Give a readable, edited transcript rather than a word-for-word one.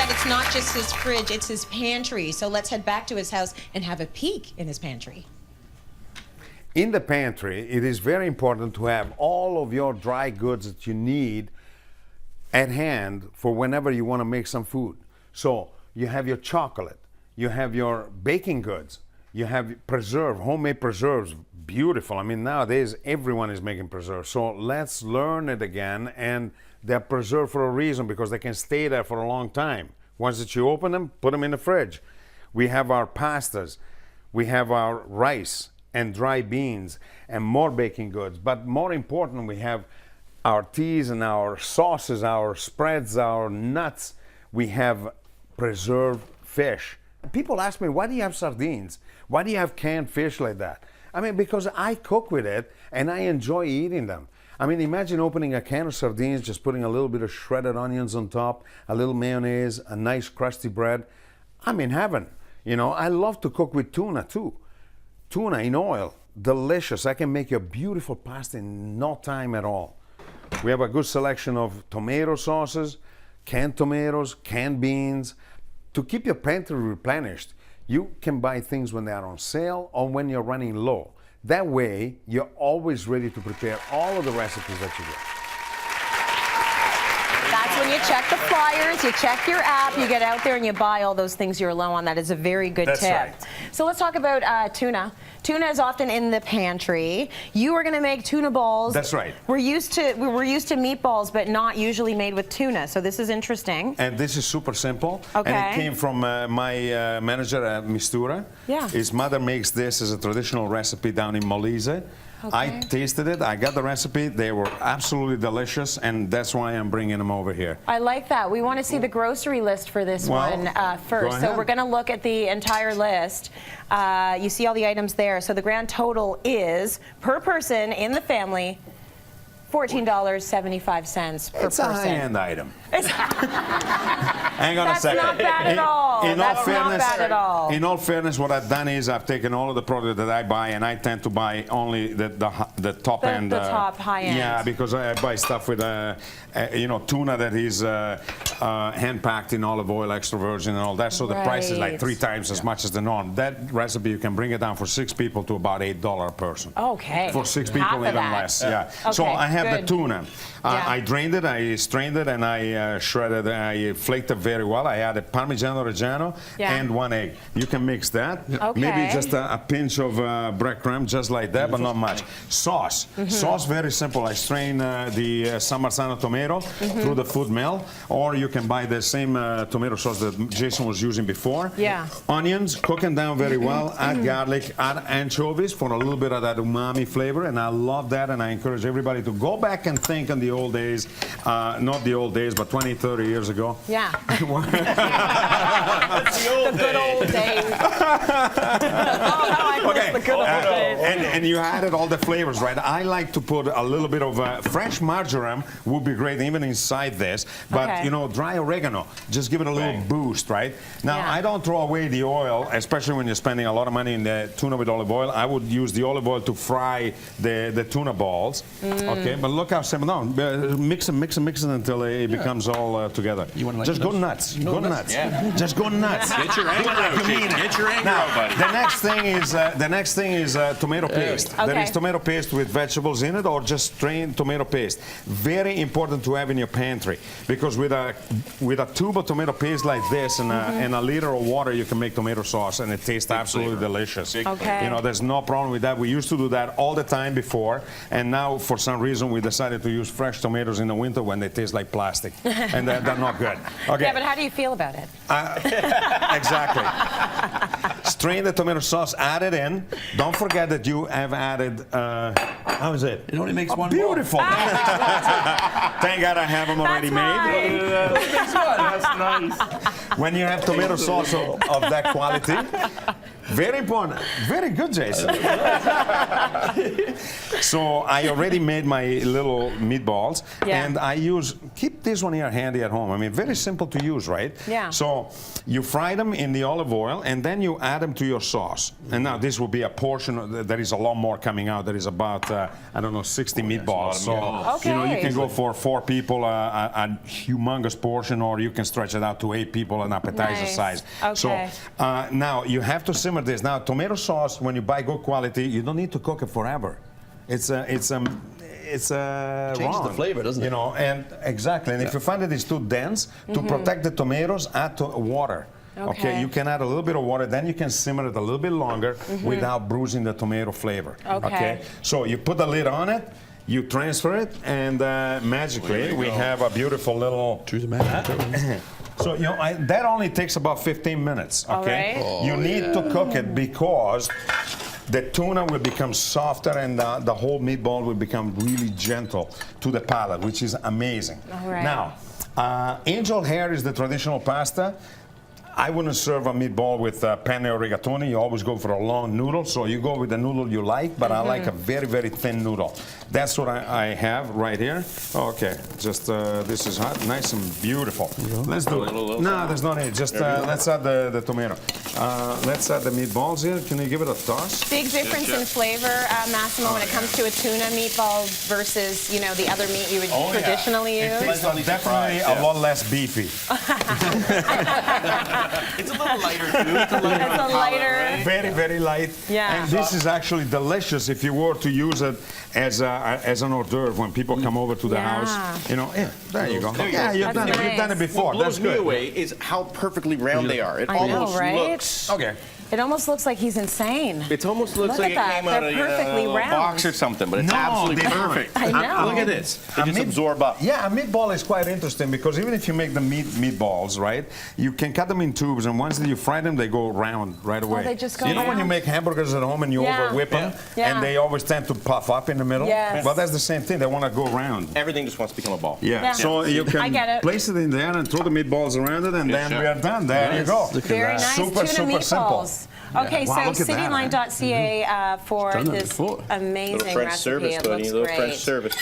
said it's not just his fridge, it's his pantry. So let's head back to his house and have a peek in his pantry. In the pantry, it is very important to have all of your dry goods that you need at hand for whenever you want to make some food. So you have your chocolate, you have your baking goods, you have homemade preserves, beautiful. I mean, nowadays everyone is making preserves. So let's learn it again, and they're preserved for a reason because they can stay there for a long time. Once that you open them, put them in the fridge. We have our pastas, we have our rice and dry beans and more baking goods. But more important, we have our teas and our sauces, our spreads, our nuts. We have preserved fish. People ask me, why do you have sardines? Why do you have canned fish like that? I mean, because I cook with it and I enjoy eating them. I mean, imagine opening a can of sardines, just putting a little bit of shredded onions on top, a little mayonnaise, a nice crusty bread. I'm in heaven. You know, I love to cook with tuna too. Tuna in oil, delicious. I can make you a beautiful pasta in no time at all. We have a good selection of tomato sauces, canned tomatoes, canned beans. To keep your pantry replenished, you can buy things when they are on sale or when you're running low. That way, you're always ready to prepare all of the recipes that you get. That's when you check the flyers, you check your app, you get out there and you buy all those things you're low on. That is a very good tip. Right. So let's talk about tuna. Tuna is often in the pantry. You are going to make tuna balls. That's right. We're used to meatballs, but not usually made with tuna. So this is interesting. And this is super simple. Okay. And it came from my manager at Mistura. Yeah. His mother makes this as a traditional recipe down in Molise. Okay. I tasted it. I got the recipe. They were absolutely delicious, and that's why I'm bringing them over here. I like that. We want to see the grocery list for this one first. So we're going to look at the entire list. You see all the items there. So the grand total is, per person in the family, $14.75 per person. It's a high-end item. Hang on a second. That's not bad at all. That's not bad at all. In all fairness, what I've done is I've taken all of the product that I buy, and I tend to buy only the top end. The top high end. Yeah, because I buy stuff with tuna that is hand packed in olive oil, extra virgin, and all that. So the price is like 3 times as much as the norm. That recipe, you can bring it down for 6 people to about $8 a person. Okay. For 6 people, even less. Yeah. Okay, so I have the good. tuna. I drained it, I strained it, and I shredded it. I flaked it very well. I added Parmigiano Reggiano and 1 egg. You can mix that. Okay. Maybe just a pinch of breadcrumb, just like that, but not much. Sauce. Sauce, very simple. I strain the San Marzano tomato through the food mill, or you can buy the same tomato sauce that Jason was using before. Yeah. Onions, cook them down very well. Add garlic, add anchovies for a little bit of that umami flavor, and I love that, and I encourage everybody to go back and think on the old days, not the old days, but 20, 30 years ago. Yeah. The good old days. Okay. And you added all the flavors, right? I like to put a little bit of fresh marjoram, would be great even inside this, but dry oregano, just give it a little boost, right? Now, I don't throw away the oil, especially when you're spending a lot of money in the tuna with olive oil. I would use the olive oil to fry the tuna balls, okay? But look how simple. No, mix them until it becomes all together. Just go nuts. Go nuts. Yeah. Just go nuts. Get your anger out, Get your anger out, buddy. The next thing is tomato paste. Okay. There is tomato paste with vegetables in it, or just strained tomato paste. Very important to have in your pantry, because with a tube of tomato paste like this and a liter of water, you can make tomato sauce, and it tastes absolutely delicious. Okay. You know, there's no problem with that. We used to do that all the time before, and now for some reason we decided to use fresh tomatoes in the winter when they taste like plastic, and they're not good. Okay. Yeah, but how do you feel about it? Exactly. Strain the tomato sauce, add it in. Don't forget that you have added, how is it? It only makes one beautiful. Thank God I have them already made. That's nice. When you have tomato sauce of that quality, very important. Very good, Jason. So I already made my little meatballs, and keep this one here handy at home. I mean, very simple to use, right? Yeah. So you fry them in the olive oil, and then you add them to your sauce. And now this will be a portion. There is a lot more coming out. There is about, I don't know, 60 meatballs. So, you know, you can go for 4 4 people a humongous portion, or you can stretch it out to 8 people, an appetizer Nice. size. Okay. So now you have to simmer this. Now tomato sauce, when you buy good quality, you don't need to cook it forever. It's Changes the wrong, flavor, doesn't it? You know, and exactly. And if you find that it's too dense, to protect the tomatoes, add water. Okay, you can add a little bit of water, then you can simmer it a little bit longer without bruising the tomato flavor. Okay. So you put the lid on it, you transfer it, and magically we have a beautiful little. Choose a magic. So you know that only takes about 15 minutes. Okay, All right. you need to cook it because the tuna will become softer and the whole meatball will become really gentle to the palate, which is amazing. All right. Now, angel hair is the traditional pasta. I wouldn't serve a meatball with penne or rigatoni. You always go for a long noodle, so you go with the noodle you like, but I like a very, very thin noodle. That's what I have right here. Okay, just this is hot, nice and beautiful. Let's do it. No, there's no need. Just let's add the tomato. Let's add the meatballs here. Can you give it a toss? Big difference in flavor, Massimo, when it comes to a tuna meatball versus, you know, the other meat you would traditionally It use. tastes definitely a lot less beefy. It's a little lighter, too. It's a lighter. It's a lighter. Very, very light. Yeah. And this is actually delicious if you were to use it as an hors d'oeuvre when people come over to the Yeah. house. You know, yeah, there you go. There you Yeah, go. you've done it. That's You've done it nice. before. What That's blows me good. away is how perfectly round they are. It I know, almost right? looks. Okay. It almost looks like he's insane. It almost looks Look like at it that. came out They're of perfectly a round. box or something, but it's No, absolutely they aren't. perfect. I know. Look at this. They A just meat- absorb up. Yeah, a meatball is quite interesting because even if you make the meatballs, right, you can cut them in tubes, and once you fry them, they go round right away. they just go You know when you round? make hamburgers at home and you Yeah. over whip them, Yeah. and they always tend to puff up in the middle? Yes. Well, that's the same thing. They want to go round. Everything just wants to become a ball. Yeah. Yeah. So you I can get it. place it in there and throw the meatballs around it, and Yes, then chef. we are done. There you go. Very nice. Super, Tuna super meatballs. simple. Okay, Wow, look so at that, cityline.ca for Done that this before. amazing Little French recipe. service, It buddy. looks Little great. French service.